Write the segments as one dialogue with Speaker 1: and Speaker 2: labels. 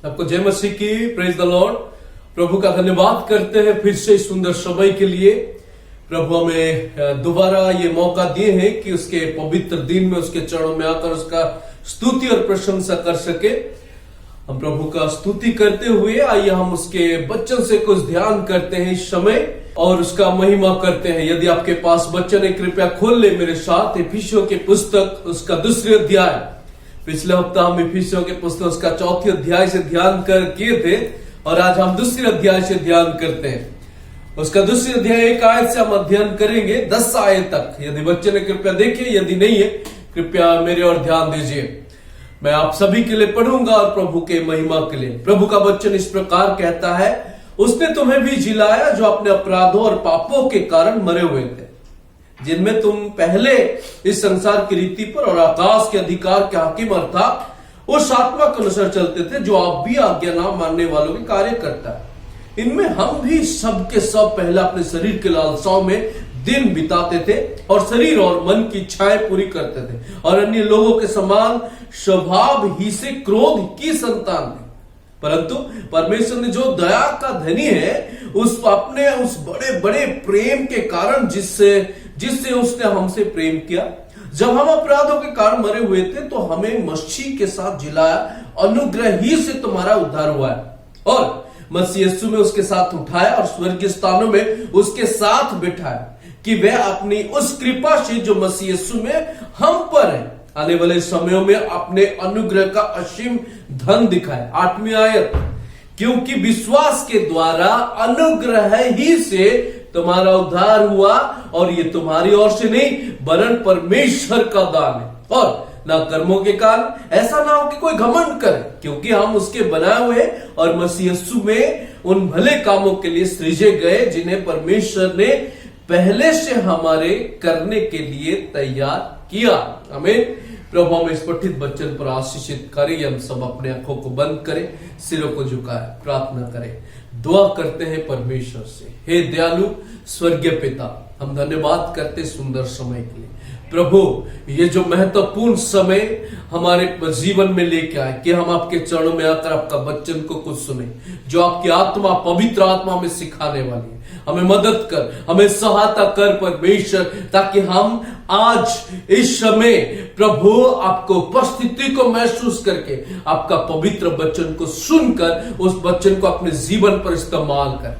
Speaker 1: आपको जय मसीह की, प्रेज द लॉर्ड। प्रभु का धन्यवाद करते हैं फिर से इस सुंदर समय के लिए। प्रभु हमें दोबारा ये मौका दिए हैं कि उसके पवित्र दिन में उसके चरणों में आकर उसका स्तुति और प्रशंसा कर सके। हम प्रभु का स्तुति करते हुए आइए हम उसके वचन से कुछ ध्यान करते हैं इस समय और उसका महिमा करते हैं। यदि आपके पास वचन है, कृपया खोल ले मेरे साथ इफिसियों की पुस्तक, उसका दूसरे अध्याय। पिछले हफ्ता हम इफिसियों के पुस्तक उसका चौथे अध्याय से ध्यान कर किए थे और आज हम दूसरे अध्याय से ध्यान करते हैं। उसका दूसरे अध्याय 1 आयत से हम अध्ययन करेंगे 10 आयत तक। यदि बच्चे ने कृपया देखिए, यदि नहीं है कृपया मेरे और ध्यान दीजिए। मैं आप सभी के लिए पढ़ूंगा और प्रभु के महिमा के लिए। प्रभु का वचन इस प्रकार कहता है, उसने तुम्हें भी जिलाया जो अपने अपराधों और पापों के कारण मरे हुए थे, जिनमें तुम पहले इस संसार की रीति पर और आकाश के अधिकार के हाकिम अर्थात उस आत्मा के अनुसार चलते थे जो आप भी आज्ञा ना मानने वालों के कार्य करता है। इनमें हम भी सब के सब पहले अपने शरीर के लालसाओं में दिन बिताते थे और शरीर और मन की इच्छाएं पूरी करते थे और अन्य लोगों के समान स्वभाव ही से क्रोध की संतान थे। परंतु परमेश्वर ने जो दया का धनी है उस बड़े बड़े प्रेम के कारण जिससे उसने हमसे प्रेम किया, जब हम अपराधों के कारण मरे हुए थे तो हमें मसीह के साथ जिलाया। अनुग्रह ही से तुम्हारा उद्धार हुआ है और मसीह यीशु में उसके साथ उठाया और स्वर्गीय स्थानों में उसके साथ बिठाया कि वह अपनी उस कृपा से जो मसीह यीशु में हम पर है आने वाले समयों में अपने अनुग्रह का असीम धन दिखाए। 8वीं आयत, क्योंकि विश्वास के द्वारा अनुग्रह ही से तुम्हारा उद्धार हुआ और ये तुम्हारी ओर से नहीं वरन परमेश्वर का दान है और ना कर्मों के कारण, ऐसा ना हो कि कोई घमंड करे, क्योंकि हम उसके बनाए हुए और मसीह यीशु में उन भले कामों के लिए सृजे गए जिन्हें परमेश्वर ने पहले से हमारे करने के लिए तैयार किया। आमीन। प्रभु हम इस पठित वचन पर आशीषित करें। हम सब अपने आंखों को बंद करें, सिरों को झुकाए, प्रार्थना करें, दुआ करते हैं परमेश्वर से। हे दयालु स्वर्गीय पिता, हम धन्यवाद करते सुंदर समय के लिए। प्रभु ये जो महत्वपूर्ण समय हमारे जीवन में लेके आए कि हम आपके चरणों में आकर आपका वचन को कुछ सुने, जो आपकी आत्मा पवित्र आत्मा हमें सिखाने वाली है। हमें मदद कर, हमें सहायता कर परमेश्वर, ताकि हम आज इस समय प्रभु आपको उपस्थिति को महसूस करके आपका पवित्र वचन को सुनकर उस वचन को अपने जीवन पर इस्तेमाल कर।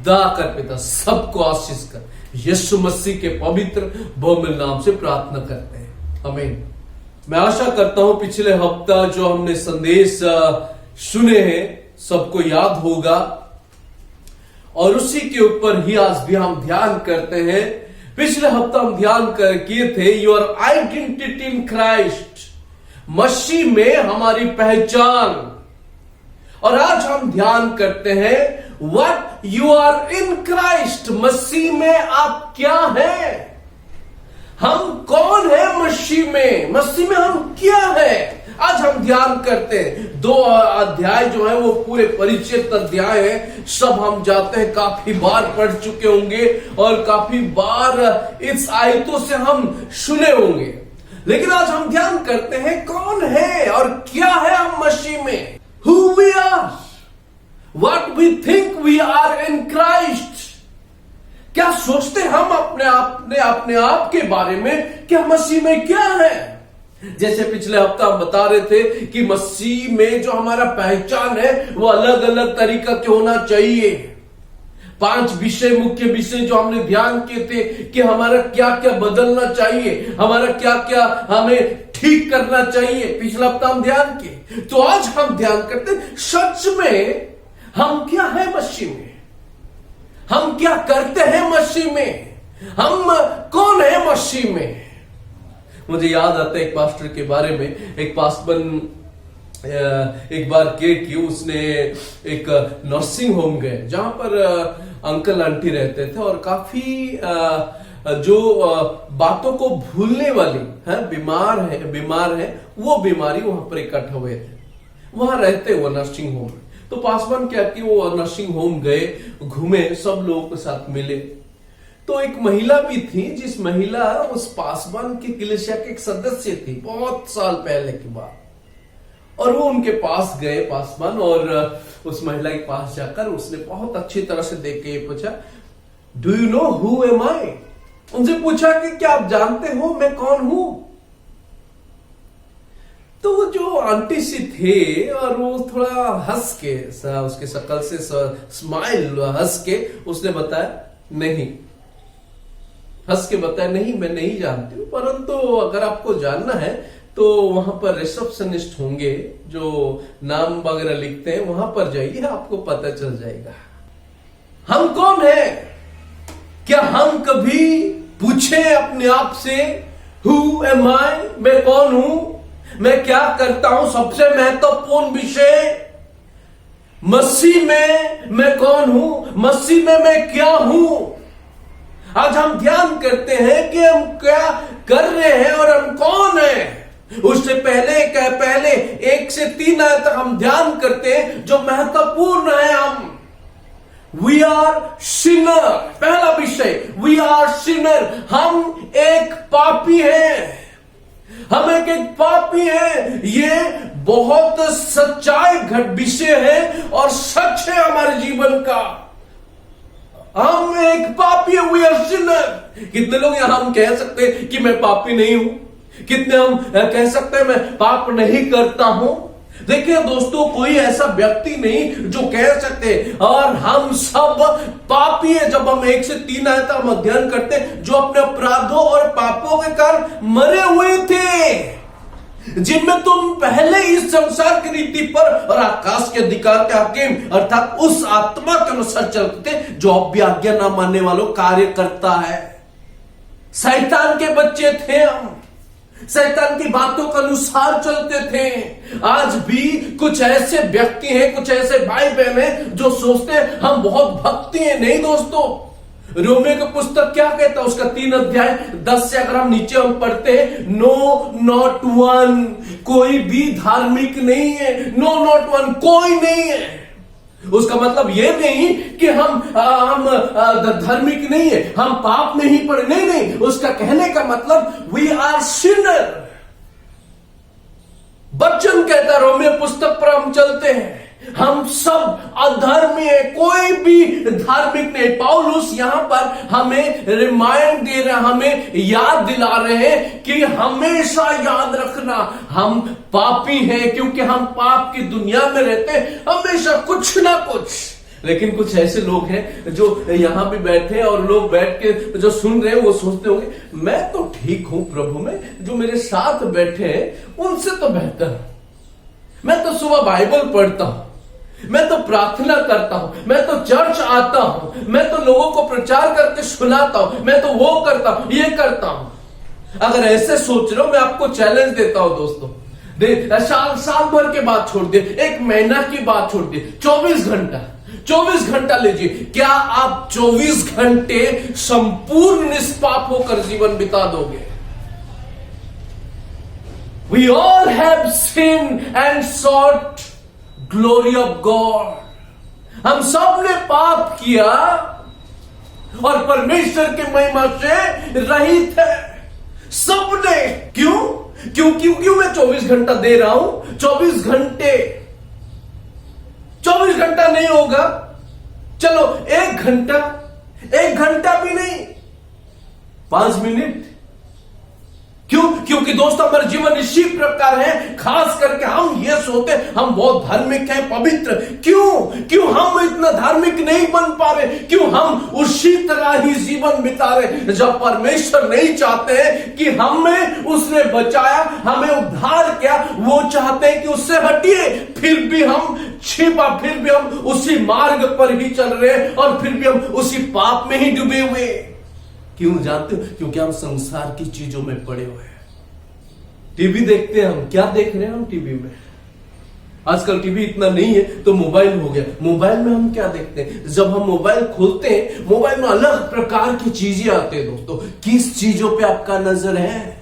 Speaker 1: दया कर पिता, सबको आशीष कर। यीशु मसीह के पवित्र बहुमूल्य नाम से प्रार्थना करते हैं, आमीन। मैं आशा करता हूं पिछले हफ्ता जो हमने संदेश सुने हैं सबको याद होगा और उसी के ऊपर ही आज भी हम ध्यान करते हैं। पिछले हफ्ता हम ध्यान किए थे योर आइडेंटिटी इन क्राइस्ट, मसीह में हमारी पहचान। और आज हम ध्यान करते हैं what you are in Christ, मसीह में आप क्या हैं, हम कौन है मसीह में, मसीह में हम क्या है। आज हम ध्यान करते हैं। 2 अध्याय जो है वो पूरे परिचित अध्याय है, सब हम जाते हैं, काफी बार पढ़ चुके होंगे और काफी बार इस आयतों से हम सुने होंगे। लेकिन आज हम ध्यान करते हैं कौन है और क्या है हम मसीह में। Who we are, what we think we are in Christ। क्या सोचते हम अपने आप के बारे में कि मसीह में क्या है। जैसे पिछले हफ्ता हम बता रहे थे कि मसीह में जो हमारा पहचान है वो अलग अलग तरीका के होना चाहिए। 5 विषय, मुख्य विषय जो हमने ध्यान किए थे कि हमारा क्या क्या बदलना चाहिए, हमारा क्या क्या हमें ठीक करना चाहिए। पिछला हफ्ता हम ध्यान किए, तो आज हम ध्यान करते हैं सच में हम क्या है मसीह में, हम क्या करते हैं मसीह में, हम कौन है मसीह में। मुझे याद आता है एक पास्टर के बारे में। एक पास्टर एक बार कि उसने एक नर्सिंग होम गए जहां पर अंकल आंटी रहते थे और काफी जो बातों को भूलने वाली है, बीमार है वो बीमारी वहां पर इकट्ठा हुए थे। वहां रहते वो नर्सिंग होम। तो पासवान क्या कि वो नर्सिंग होम गए, घूमे, सब लोगों के साथ मिले। तो एक महिला भी थी, जिस महिला उस पासवान की कलीसिया के एक सदस्य थी बहुत साल पहले की बात। और वो उनके पास गए पासवान, और उस महिला के पास जाकर उसने बहुत अच्छी तरह से देख के ये पूछा, do you know who am I? उनसे पूछा कि क्या आप जानते हो मैं कौन हूं? तो वो जो आंटी सी थे और वो थोड़ा हंस के, उसके शक्ल से स्माइल हंस के उसने बताया नहीं, हंस के बताया नहीं मैं नहीं जानती हूं, परंतु अगर आपको जानना है तो वहां पर रिसेप्शनिस्ट होंगे जो नाम वगैरह लिखते हैं, वहां पर जाइए आपको पता चल जाएगा। हम कौन है? क्या हम कभी पूछे अपने आप से हु एम आई? मैं कौन हूं, मैं क्या करता हूं? सबसे महत्वपूर्ण विषय मसीह में मैं कौन हूं, मसीह में मैं क्या हूं। आज हम ध्यान करते हैं कि हम क्या कर रहे हैं और हम कौन हैं। उससे पहले 1 से 3 आयत तक हम ध्यान करते हैं जो महत्वपूर्ण है। हम वी आर सिनर, पहला विषय वी आर सिनर, हम एक पापी हैं, हम एक पापी हैं। ये बहुत सच्चाई विषय है और सच है हमारे जीवन का। हम एक पापी है, वी आर सिनर। कितने लोग यहां हम कह सकते हैं कि मैं पापी नहीं हूं? कितने हम कह सकते हैं मैं पाप नहीं करता हूं? देखिए दोस्तों, कोई ऐसा व्यक्ति नहीं जो कह सकते, और हम सब पापी है। जब हम 1 से 3 आयत हम अध्ययन करते हैं, जो अपने अपराधों और पापों के कारण मरे हुए थे, जिनमें तुम पहले इस संसार की रीति पर और आकाश के अधिकार के हाकिम अर्थात उस आत्मा के अनुसार चलते थे जो अब भी आज्ञा न मानने वालों कार्य करता है। शैतान के बच्चे थे हम, शैतान की बातों के अनुसार चलते थे। आज भी कुछ ऐसे व्यक्ति हैं, कुछ ऐसे भाई बहन हैं जो सोचते हैं हम बहुत भक्ति हैं। नहीं दोस्तों, रोमियो की पुस्तक क्या कहता है, उसका 3 अध्याय 10 से अगर हम नीचे हम पढ़ते हैं, नो नॉट वन, कोई भी धार्मिक नहीं है। नो नॉट वन, कोई नहीं है। उसका मतलब यह नहीं कि हम धार्मिक नहीं है, हम पाप में ही पड़े, नहीं। उसका कहने का मतलब वी आर सिनर। वचन कहता रोमियो पुस्तक पर हम चलते हैं, हम सब अधर्मी है, कोई भी धार्मिक नहीं। पौलुस यहां पर हमें रिमाइंड दे रहे हैं, हमें याद दिला रहे हैं कि हमेशा याद रखना हम पापी हैं, क्योंकि हम पाप की दुनिया में रहते हैं हमेशा कुछ ना कुछ। लेकिन कुछ ऐसे लोग हैं जो यहां भी बैठे और लोग बैठ के जो सुन रहे हैं वो सोचते होंगे मैं तो ठीक हूं प्रभु में, जो मेरे साथ बैठे हैं उनसे तो बेहतर, मैं तो सुबह बाइबल पढ़ता हूं, मैं तो प्रार्थना करता हूं, मैं तो चर्च आता हूं, मैं तो लोगों को प्रचार करके सुनाता हूं, मैं तो वो करता हूं, ये करता हूं। अगर ऐसे सोच रहे हो, मैं आपको चैलेंज देता हूं दोस्तों, साल भर के बाद छोड़ दिए, 1 महीना की बात छोड़ दिए, 24 घंटा लीजिए। क्या आप 24 घंटे संपूर्ण निष्पाप होकर जीवन बिता दोगे? We all have sinned and sought glory of God. हम सब ने पाप किया और परमेश्वर के महिमा से रहित है, सबने। क्यों मैं 24 घंटा दे रहा हूं? 24 घंटा नहीं होगा, चलो 1 घंटा भी नहीं, 5 मिनट। क्योंकि दोस्तों हमारे जीवन इसी प्रकार है, खास करके हम ये सोचते हम बहुत धार्मिक हैं, पवित्र। क्यों हम इतना धार्मिक नहीं बन पा रहे? क्यों हम उसी तरह ही जीवन बिता रहे जब परमेश्वर नहीं चाहते हैं कि हमें उसने बचाया, हमें उद्धार किया, वो चाहते हैं कि उससे हटिए, फिर भी हम छिपा, फिर भी हम उसी मार्ग पर ही चल रहे हैं और फिर भी हम उसी पाप में ही डूबे हुए। क्यों जानते हो? क्योंकि हम संसार की चीजों में पड़े हुए हैं। टीवी देखते हैं, हम क्या देख रहे हैं? हम टीवी में आजकल टीवी इतना नहीं है तो मोबाइल हो गया। मोबाइल में हम क्या देखते हैं? जब हम मोबाइल खोलते हैं, मोबाइल में अलग प्रकार की चीजें आती है दोस्तों। किस चीजों पे आपका नजर है?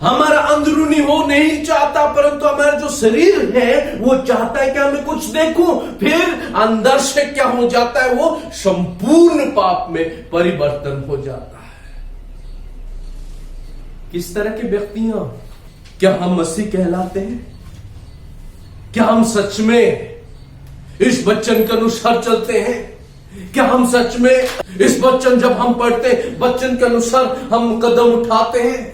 Speaker 1: हमारा अंदरूनी वो नहीं चाहता, परंतु हमारा जो शरीर है वो चाहता है कि हमें कुछ देखूं। फिर अंदर से क्या हो जाता है? वो संपूर्ण पाप में परिवर्तन हो जाता है। किस तरह के व्यक्ति हैं? क्या हम मसीह कहलाते हैं? क्या हम सच में इस वचन के अनुसार चलते हैं? क्या हम सच में इस वचन जब हम पढ़ते हैं, वचन के अनुसार हम कदम उठाते हैं?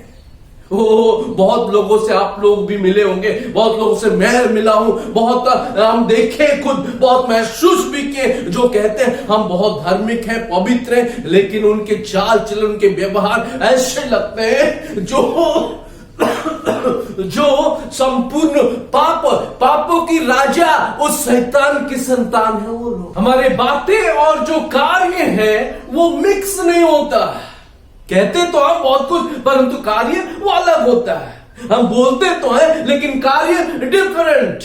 Speaker 1: बहुत लोगों से आप लोग भी मिले होंगे, बहुत लोगों से मैं मिला हूं, बहुत हम देखे, खुद बहुत महसूस भी किए, जो कहते हैं हम बहुत धार्मिक हैं, पवित्र हैं, लेकिन उनके चाल चलन, उनके व्यवहार ऐसे लगते हैं जो संपूर्ण पापों की राजा, उस शैतान की संतान है वो लोग। हमारे बातें और जो कार्य है वो मिक्स नहीं होता। कहते तो हम बहुत कुछ, परंतु कार्य वो अलग होता है। हम बोलते तो हैं लेकिन कार्य डिफरेंट।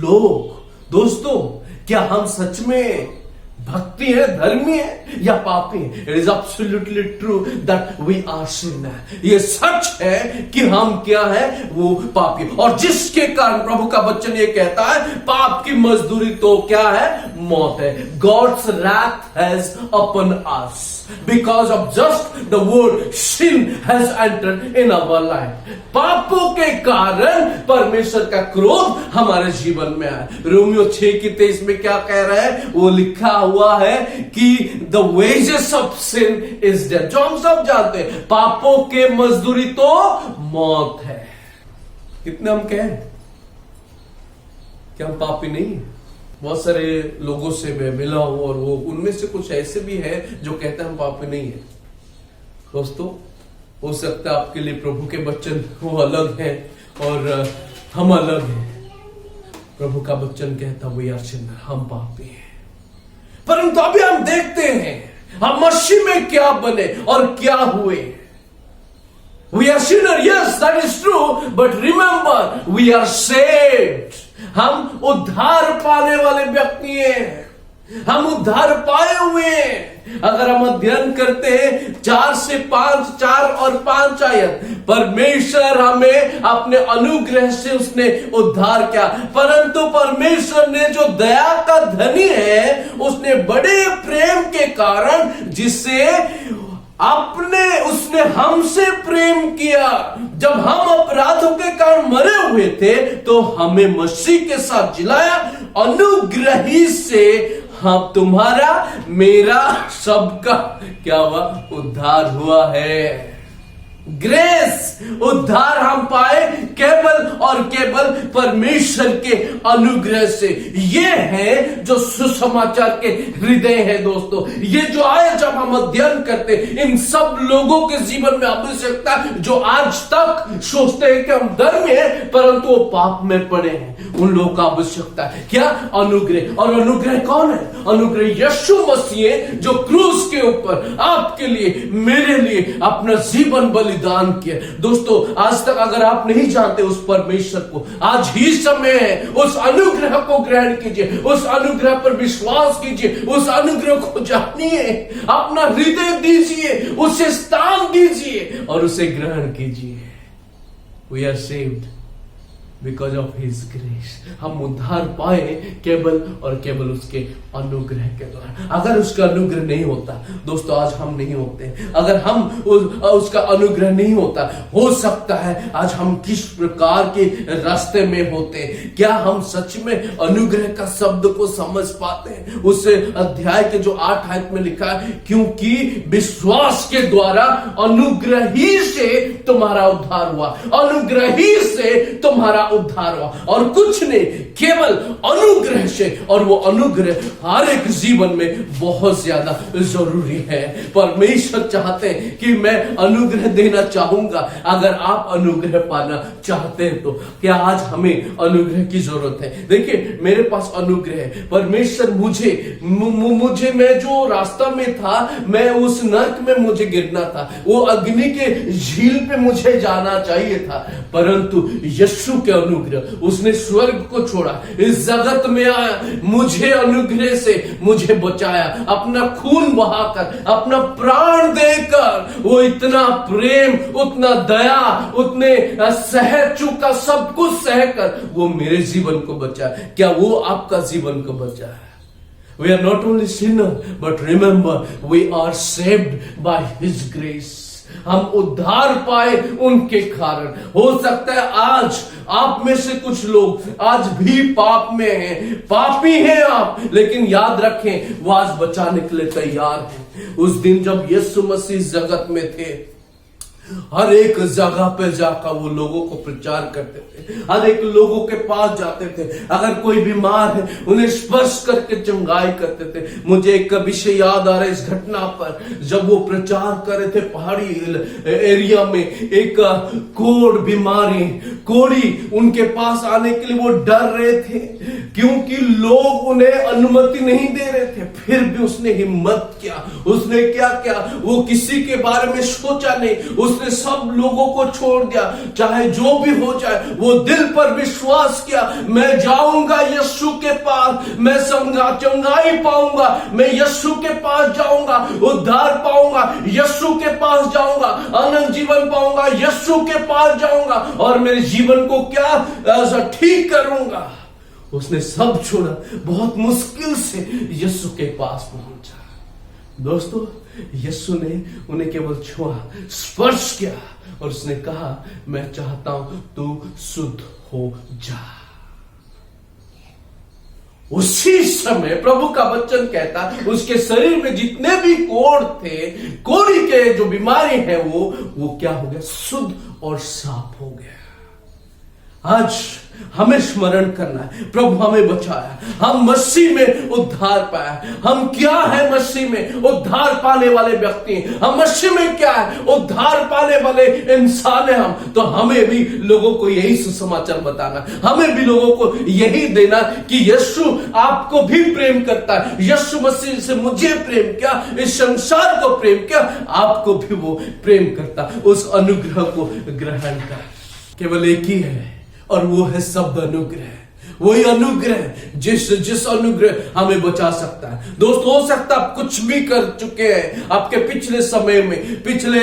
Speaker 1: लोग दोस्तों, क्या हम सच में भक्ति है, धर्मी है या पापी है? It is absolutely true that we are sinner. ये सच है कि हम क्या है, वो पापी। और जिसके कारण प्रभु का वचन ये कहता है, पाप की मजदूरी तो क्या है, मौत है। God's wrath has upon us because of just the word sin has entered in our life। पापों के कारण परमेश्वर का क्रोध हमारे जीवन में आया। रोमियो 6:23 में क्या कह रहा है, वो लिखा हुआ है कि the wages of sin is death। जो हम सब जानते हैं, पापों के मजदूरी तो मौत है। कितने हम कहें कि हम पापी नहीं है? बहुत सारे लोगों से मैं मिला हूं और वो उनमें से कुछ ऐसे भी है जो कहते हैं हम पापी नहीं है। दोस्तों, हो सकता है आपके लिए प्रभु के वचन वो अलग है और हम अलग हैं। प्रभु का वचन कहता वी आर सिनर, हम पापी हैं। परंतु अभी हम देखते हैं हम मसीह में क्या बने और क्या हुए। We are sinner, yes, that is true, but remember, we are saved। हम उद्धार पाने वाले व्यक्ति हैं, हम उद्धार पाए हुए हैं। अगर हम अध्ययन करते हैं 4 और 5 आयत, परमेश्वर हमें अपने अनुग्रह से उसने उद्धार किया। परंतु परमेश्वर ने जो दया का धनी है, उसने बड़े प्रेम के कारण जिसे उसने हमसे प्रेम किया। जब हम अपराधों के कारण मरे हुए थे तो हमें मसीह के साथ जिलाया। अनुग्रह ही से हम, तुम्हारा, मेरा, सबका क्या हुआ, उद्धार हुआ है। ग्रेस, उद्धार हम पाए केवल और केवल परमेश्वर के अनुग्रह से। ये है जो सुसमाचार के हृदय है दोस्तों। ये जो आए जब हम अध्ययन करते, इन सब लोगों के जीवन में आवश्यकता, जो आज तक सोचते हैं कि हम धर्म हैं परंतु वो पाप में पड़े हैं, उन लोगों का आवश्यकता है क्या, अनुग्रह। और अनुग्रह कौन है? अनुग्रह यीशु मसीह है, जो क्रूस के ऊपर आपके लिए, मेरे लिए अपना जीवन बलिदान किया। दोस्तों, आज तक अगर आप नहीं जानते उस परमेश्वर को, आज ही समय है, उस अनुग्रह को ग्रहण कीजिए, उस अनुग्रह पर विश्वास कीजिए, उस अनुग्रह को जानिए, अपना हृदय दीजिए, उसे स्थान दीजिए और उसे ग्रहण कीजिए। We are saved because of his grace. हम उद्धार पाए केवल और केवल उसके अनुग्रह के द्वारा। अगर उसका अनुग्रह नहीं होता दोस्तों, आज हम नहीं होते। अगर हम उसका अनुग्रह नहीं होता, हो सकता है आज हम किस प्रकार के रास्ते में होते। क्या हम सच में अनुग्रह का शब्द को समझ पाते हैं? उस अध्याय के जो 8 आयत में लिखा है, क्योंकि विश्वास के द्वारा अनुग्रह ही से तुम्हारा उद्धार हुआ, अनुग्रह ही से तुम्हारा उद्धार हुआ और कुछ नहीं, केवल अनुग्रह से। और वो अनुग्रह हर एक जीवन में बहुत ज्यादा जरूरी है। परमेश्वर चाहते हैं कि मैं अनुग्रह देना चाहूंगा। अगर आप अनुग्रह पाना चाहते हैं तो क्या आज हमें अनुग्रह की जरूरत है? देखिए, मेरे पास अनुग्रह है। परमेश्वर मुझे मैं जो रास्ता में था, मैं उस नर्क में मुझे गिरना था, वो अग्नि के झील पे मुझे जाना चाहिए था, परंतु यीशु के अनुग्रह, उसने स्वर्ग को छोड़ा, इस जगत में आया, मुझे अनुग्रह से मुझे बचाया, अपना खून बहाकर, अपना प्राण देकर, वो इतना प्रेम, उतना दया, उतने सह चुका, सब कुछ सहकर वो मेरे जीवन को बचाया। क्या वो आपका जीवन को बचाया? We are not only sinner, but remember, we are saved by His grace। हम उद्धार पाए उनके कारण। हो सकता है आज आप में से कुछ लोग आज भी पाप में हैं, पापी हैं आप, लेकिन याद रखें वो आज बचाने के लिए तैयार है। उस दिन जब यीशु मसीह जगत में थे, हर एक जगह पे जाकर वो लोगों को प्रचार करते थे, हर एक लोगों के पास जाते थे। अगर कोई बीमार है उन्हें स्पर्श करके चंगाई करते थे। मुझे एक विषय याद आ रहा है इस घटना पर, जब वो प्रचार कर रहे थे पहाड़ी एरिया में, एक कोढ़ी उनके पास आने के लिए वो डर रहे थे क्योंकि लोग उन्हें अनुमति नहीं दे रहे थे। फिर भी उसने हिम्मत किया, उसने क्या किया, वो किसी के बारे में सोचा नहीं, उसने सब लोगों को छोड़ दिया, चाहे जो भी हो जाए। वो दिल पर विश्वास किया, मैं जाऊंगा यीशु के पास, मैं चंगाई पाऊंगा, मैं यीशु के पास जाऊंगा, उद्धार पाऊंगा, यीशु के पास जाऊंगा, अनंत जीवन पाऊंगा, यीशु के पास जाऊंगा और मेरे जीवन को क्या ठीक करूंगा। उसने सब छोड़ा, बहुत मुश्किल से यीशु के पास पहुंचा। दोस्तों, यीशु ने उन्हें केवल छुआ, स्पर्श किया और उसने कहा, मैं चाहता हूं तू शुद्ध हो जा। उसी समय प्रभु का वचन कहता, उसके शरीर में जितने भी कोढ़ थे, कोढ़ी के जो बीमारी है वो क्या हो गया, शुद्ध और साफ हो गया। आज हमें स्मरण करना है, प्रभु हमें बचाया, हम मसीह में उद्धार पाया। हम क्या है मसीह में, उद्धार पाने वाले व्यक्ति। हम मसीह में क्या है, उद्धार पाने वाले इंसान है हम। तो हमें भी लोगों को यही सुसमाचार बताना, हमें भी लोगों को यही देना कि यीशु आपको भी प्रेम करता है। यीशु मसीह से मुझे प्रेम किया, इस संसार को प्रेम किया, आपको भी वो प्रेम करता। उस अनुग्रह को ग्रहण कर। केवल एक ही है और वो है शब्द अनुग्रह। वही अनुग्रह जिस अनुग्रह हमें बचा सकता है। दोस्त, हो सकता है आप कुछ भी कर चुके हैं आपके पिछले समय में, पिछले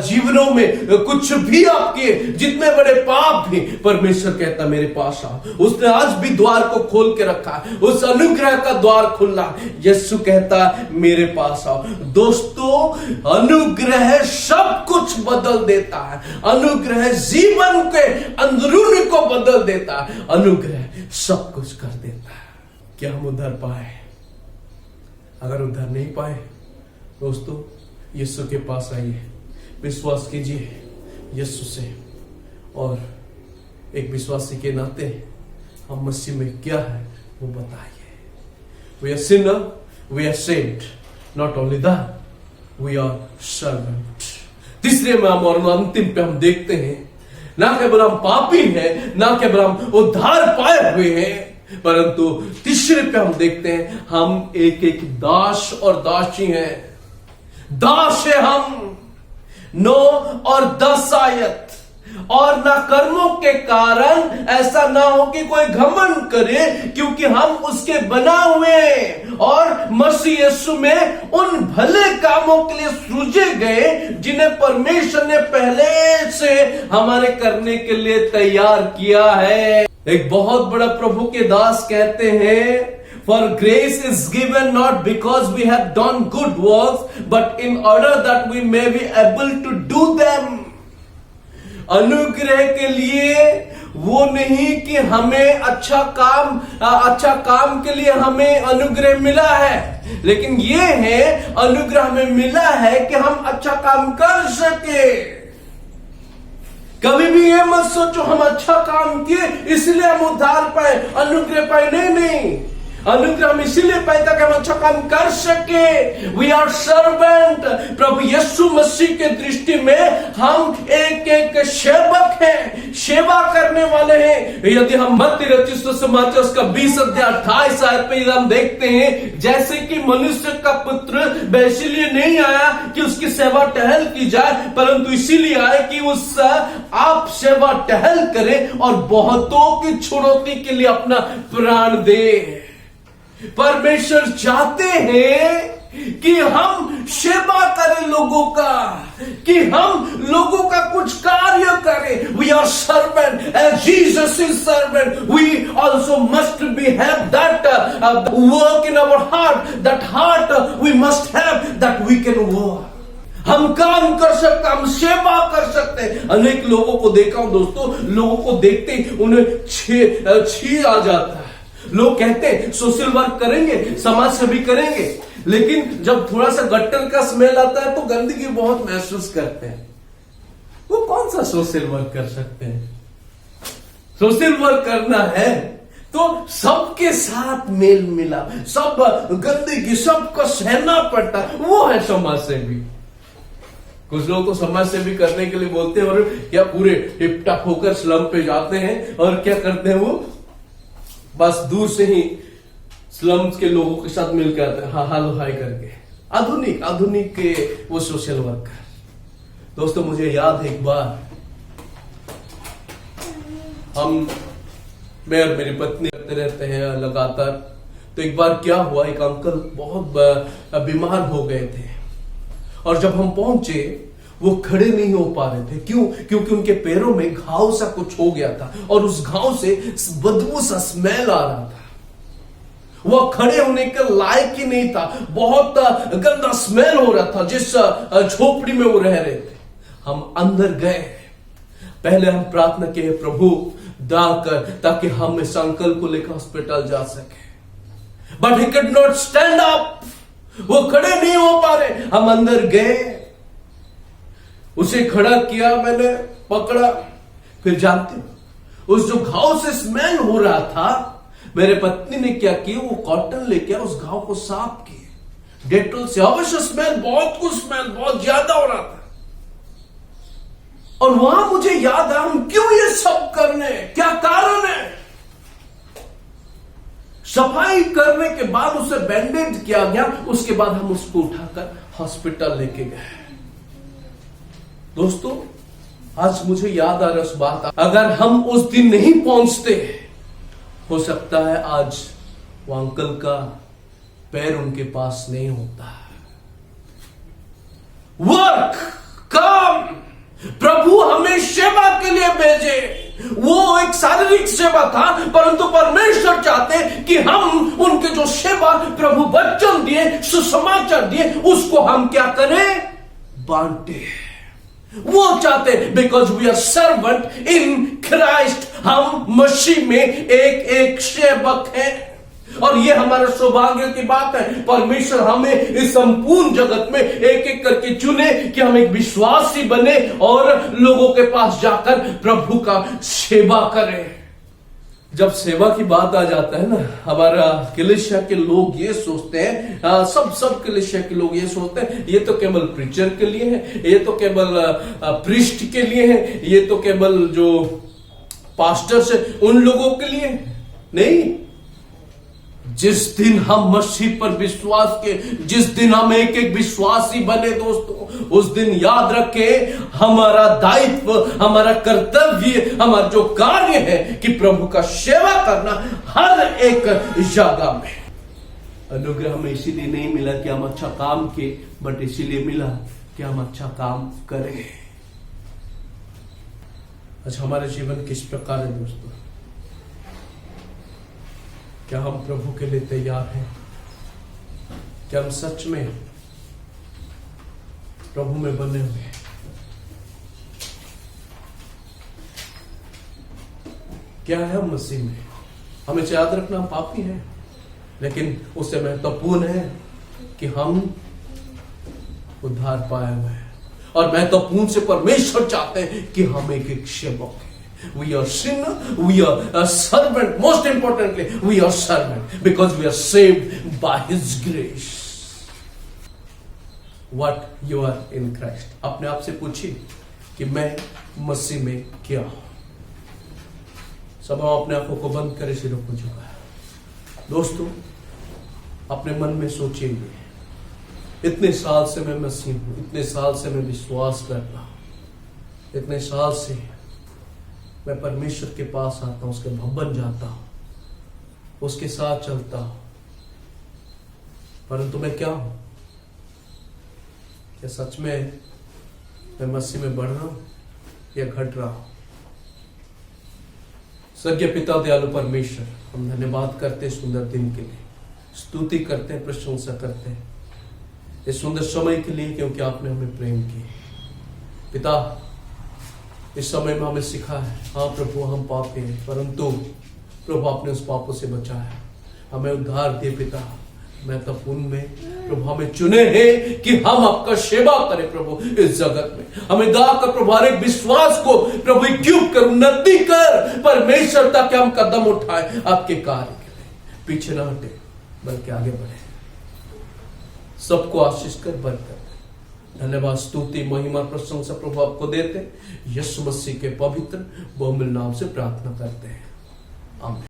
Speaker 1: जीवनों में, कुछ भी आपके जितने बड़े पाप भी, परमेश्वर कहता मेरे पास आओ। उसने आज भी द्वार को खोल के रखा है, उस अनुग्रह का द्वार खुला। यीशु कहता मेरे पास आओ। दोस्तों, अनुग्रह सब कुछ बदल देता है। अनुग्रह जीवन के अंदरूनी को बदल देता है। अनुग्रह सब कुछ कर देता है। क्या हम उद्धार पाए? अगर उद्धार नहीं पाए, दोस्तों, यीशु के पास आइए, विश्वास कीजिए यीशु से, और एक विश्वासी के नाते हम मसीह में क्या है वो बताइए। We are sinner, we are saint, not only that, we are servant. तीसरे में हम और अंतिम पे हम देखते हैं, ना केवल हम पापी हैं, ना केवल हम उद्धार पाए हुए हैं, परंतु तीसरे पे हम देखते हैं हम एक दास और दासी हैं। दास है हम, 9 और 10 आयत। और ना कर्मों के कारण ऐसा ना हो कि कोई घमंड करे, क्योंकि हम उसके बना हुए और मसीह यीशु में उन भले कामों के लिए सृजे गए जिन्हें परमेश्वर ने पहले से हमारे करने के लिए तैयार किया है। एक बहुत बड़ा प्रभु के दास कहते हैं, For grace is given not because we have done good works, but in order that we may be able to do them. अनुग्रह के लिए वो नहीं कि हमें अच्छा काम के लिए हमें अनुग्रह मिला है, लेकिन ये है अनुग्रह हमें मिला है कि हम अच्छा काम कर सके। कभी भी ये मत सोचो हम अच्छा काम किए इसलिए हम उद्धार पाए, अनुग्रह पाए। नहीं, अनुग्रह हम इसीलिए पाए ताकि हम अच्छा काम कर सके। We are servant. प्रभु यीशु मसीह के दृष्टि में हम एक सेवक हैं, सेवा करने वाले हैं। यदि हम मत्ती रचित सुसमाचार उसका 20 अध्याय 28 आयत पे हम देखते हैं, जैसे कि मनुष्य का पुत्र वह इसीलिए नहीं आया कि उसकी सेवा टहल की जाए, परंतु इसीलिए आया कि उस आप सेवा टहल करें और बहुतों की छुड़ौती के लिए अपना प्राण दे। परमेश्वर चाहते हैं कि हम सेवा करें लोगों का, कि हम लोगों का कुछ कार्य करें। We are servant as Jesus is servant. We also must be have that work in our heart, that heart we must have that we can work. हम काम कर सकते, हम सेवा कर सकते हैं। अनेक लोगों को देखा हूं दोस्तों, लोगों को देखते ही उन्हें छी आ जाता है। लोग कहते हैं सोशल वर्क करेंगे, समाज सेवी करेंगे, लेकिन जब थोड़ा सा गट्टर का स्मेल आता है तो गंदगी बहुत महसूस करते हैं। वो कौन सा सोशल वर्क कर सकते हैं? सोशल वर्क करना है तो सबके साथ मेल मिला, सब गंदगी सबको सहना पड़ता, वो है समाज सेवी। कुछ लोग तो समाज सेवी करने के लिए बोलते हैं और क्या पूरे टिप-टप होकर स्लम पे जाते हैं और क्या करते हैं, वो बस दूर से ही स्लम्स के लोगों के साथ मिलकर आते हैं, हालो हाय करके। आधुनिक के वो सोशल वर्कर। दोस्तों मुझे याद है एक बार मैं और मेरी पत्नी करते रहते हैं लगातार। तो एक बार क्या हुआ, एक अंकल बहुत बीमार हो गए थे और जब हम पहुंचे वो खड़े नहीं हो पा रहे थे। क्यों? क्योंकि उनके पैरों में घाव सा कुछ हो गया था और उस घाव से बदबू सा स्मेल आ रहा था। वो खड़े होने के लायक ही नहीं था, बहुत गंदा स्मेल हो रहा था जिस झोपड़ी में वो रह रहे थे। हम अंदर गए, पहले हम प्रार्थना किए, प्रभु दाकर ताकि हम इस अंकल को लेकर हॉस्पिटल जा सके। But he could not stand up, वो खड़े नहीं हो पा रहे। हम अंदर गए, उसे खड़ा किया, मैंने पकड़ा, फिर जानते हो उस जो घाव से स्मेल हो रहा था, मेरे पत्नी ने क्या किया, वो कॉटन लेके उस घाव को साफ किए डेटोल से। अवश्य स्मेल बहुत ज्यादा हो रहा था। और वहां मुझे याद आया हम क्यों ये सब करने, क्या कारण है। सफाई करने के बाद उसे बैंडेज किया गया, उसके बाद हम उसको उठाकर हॉस्पिटल लेके गए। दोस्तों आज मुझे याद आ रहा है उस बात, अगर हम उस दिन नहीं पहुंचते, हो सकता है आज वो अंकल का पैर उनके पास नहीं होता। वर्क, काम, प्रभु हमें सेवा के लिए भेजे। वो एक शारीरिक सेवा था, परंतु परमेश्वर चाहते कि हम उनके जो सेवा प्रभु वचन दिए, सुसमाचार दिए, उसको हम क्या करें, बांटे। वो चाहते because we are servant in Christ, हम मसीह में एक सेवक हैं। और ये हमारा सौभाग्य की बात है, परमेश्वर हमें इस संपूर्ण जगत में एक एक करके चुने कि हम एक विश्वासी बने और लोगों के पास जाकर प्रभु का सेवा करें। जब सेवा की बात आ जाता है ना, हमारा कलीसिया के लोग ये सोचते हैं, सब कलीसिया के लोग ये सोचते हैं, ये तो केवल प्रीचर के लिए है, ये तो केवल प्रीस्ट के लिए है, ये तो केवल जो पास्टर्स है उन लोगों के लिए नहीं। जिस दिन हम मसीह पर विश्वास के, जिस दिन हम एक एक विश्वासी बने दोस्तों, उस दिन याद रखें हमारा दायित्व, हमारा कर्तव्य, हमारा जो कार्य है कि प्रभु का सेवा करना हर एक जगह में। अनुग्रह हमें इसीलिए नहीं मिला कि हम अच्छा काम किए, बट इसीलिए मिला कि हम अच्छा काम करें। अच्छा, हमारे जीवन किस प्रकार है दोस्तों? क्या हम प्रभु के लिए तैयार हैं? क्या हम सच में प्रभु में बने हुए हैं? क्या है हम मसीह में? हमें याद रखना हम पापी हैं, लेकिन उससे महत्वपूर्ण है कि हम उद्धार पाए हुए हैं। और महत्वपूर्ण से परमेश्वर चाहते हैं कि हम एक सेवक हैं। We are sinner, we are a servant. Most importantly, we are servant because we are saved by His grace. What you are in Christ. अपने आप से पूछिए कि मैं मसीह में क्या हूं। सब हम अपने आंखों को बंद करें, सिरों को झुकाएं। दोस्तों अपने मन में सोचिए, इतने साल से मैं मसीह हूं, इतने साल से मैं विश्वास कर रहा हूं, इतने साल से मैं परमेश्वर के पास आता हूं, उसके भवन जाता हूं, उसके साथ चलता हूं, परंतु मैं क्या हूं? क्या सच में मैं मसीह में बढ़ रहा हूं या घट रहा हूं? स्वर्गीय पिता दयालु परमेश्वर, हम धन्यवाद करते हैं सुंदर दिन के लिए, स्तुति करते हैं, प्रशंसा करते हैं इस सुंदर समय के लिए, क्योंकि आपने हमें प्रेम किया। पिता, इस समय में हमें सिखा है, हाँ प्रभु हम पापी हैं, परंतु प्रभु आपने उस पापों से बचाया, हमें उद्धार दिए पिता। मैं तब उनमें प्रभु हमें चुने हैं कि हम आपका सेवा करें प्रभु इस जगत में। हमें गाकर प्रभु हर एक विश्वास को प्रभु इक्विप कर, उन्नति कर परमेश्वर, ताकि हम कदम उठाए आपके कार्य के लिए, पीछे ना हटे बल्कि आगे बढ़े। सबको आशीष कर बरकत। धन्यवाद, स्तुति, महिमा, प्रशंसा प्रभु आपको देते, यीशु मसीह के पवित्र बहुमूल्य नाम से प्रार्थना करते हैं, आमीन।